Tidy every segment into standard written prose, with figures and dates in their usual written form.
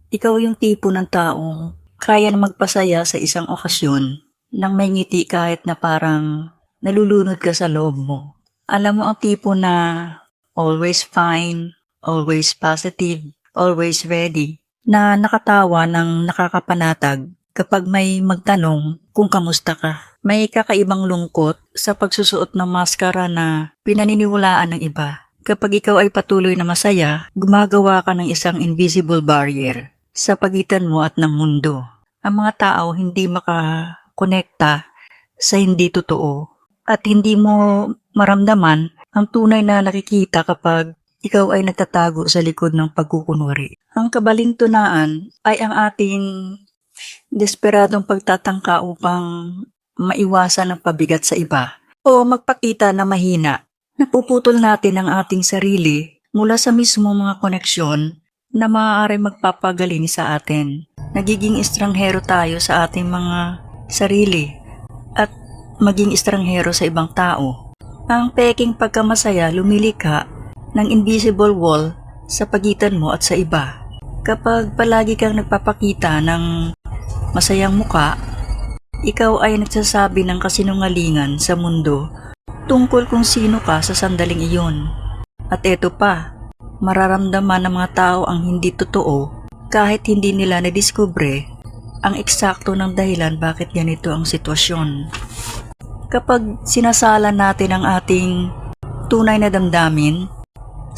Ikaw yung tipo ng taong kaya na magpasaya sa isang okasyon nang may ngiti kahit na parang nalulunod ka sa loob mo. Alam mo ang tipo na always fine, always positive, always ready, na nakatawa ng nakakapanatag kapag may magtanong kung kamusta ka. May kakaibang lungkot sa pagsusuot ng maskara na pinaniniwalaan ng iba. Kapag ikaw ay patuloy na masaya, gumagawa ka ng isang invisible barrier sa pagitan mo at ng mundo. Ang mga tao hindi makakonekta sa hindi totoo at hindi mo maramdaman ang tunay na nakikita kapag ikaw ay nagtatago sa likod ng pagkukunwari. Ang kabalintunaan ay ang ating desperadong pagtatangka upang maiwasan ang pabigat sa iba o magpakita na mahina. Napuputol natin ang ating sarili mula sa mismo mga koneksyon na maaari magpapagaling sa atin. Nagiging estranghero tayo sa ating mga sarili at maging estranghero sa ibang tao. Ang peking pagkamasaya lumilikha ng invisible wall sa pagitan mo at sa iba. Kapag palagi kang nagpapakita ng masayang muka, ikaw ay nagsasabi ng kasinungalingan sa mundo tungkol kung sino ka sa sandaling iyon. At eto pa, mararamdaman ng mga tao ang hindi totoo kahit hindi nila nadiskubre ang eksakto ng dahilan bakit ganito ang sitwasyon. Kapag sinasala natin ang ating tunay na damdamin,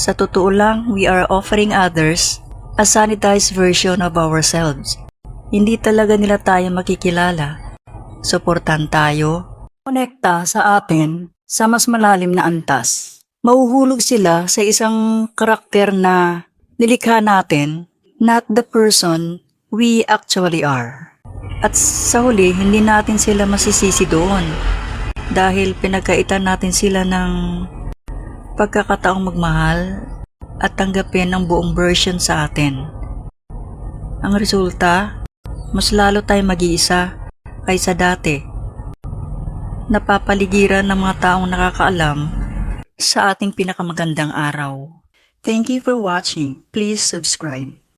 sa totoo lang, we are offering others a sanitized version of ourselves. Hindi talaga nila tayo makikilala. Suportan tayo, konekta sa atin sa mas malalim na antas. Mahuhulog sila sa isang karakter na nilikha natin, not the person we actually are. At sa huli, hindi natin sila masisisi doon dahil pinagkaitan natin sila ng pagkakataong magmahal at tanggapin ang buong version sa atin. Ang resulta, mas lalo tayong mag-iisa kaysa dati. Napapaligiran ng mga taong nakakaalam sa ating pinakamagandang araw. Thank you for watching. Please subscribe.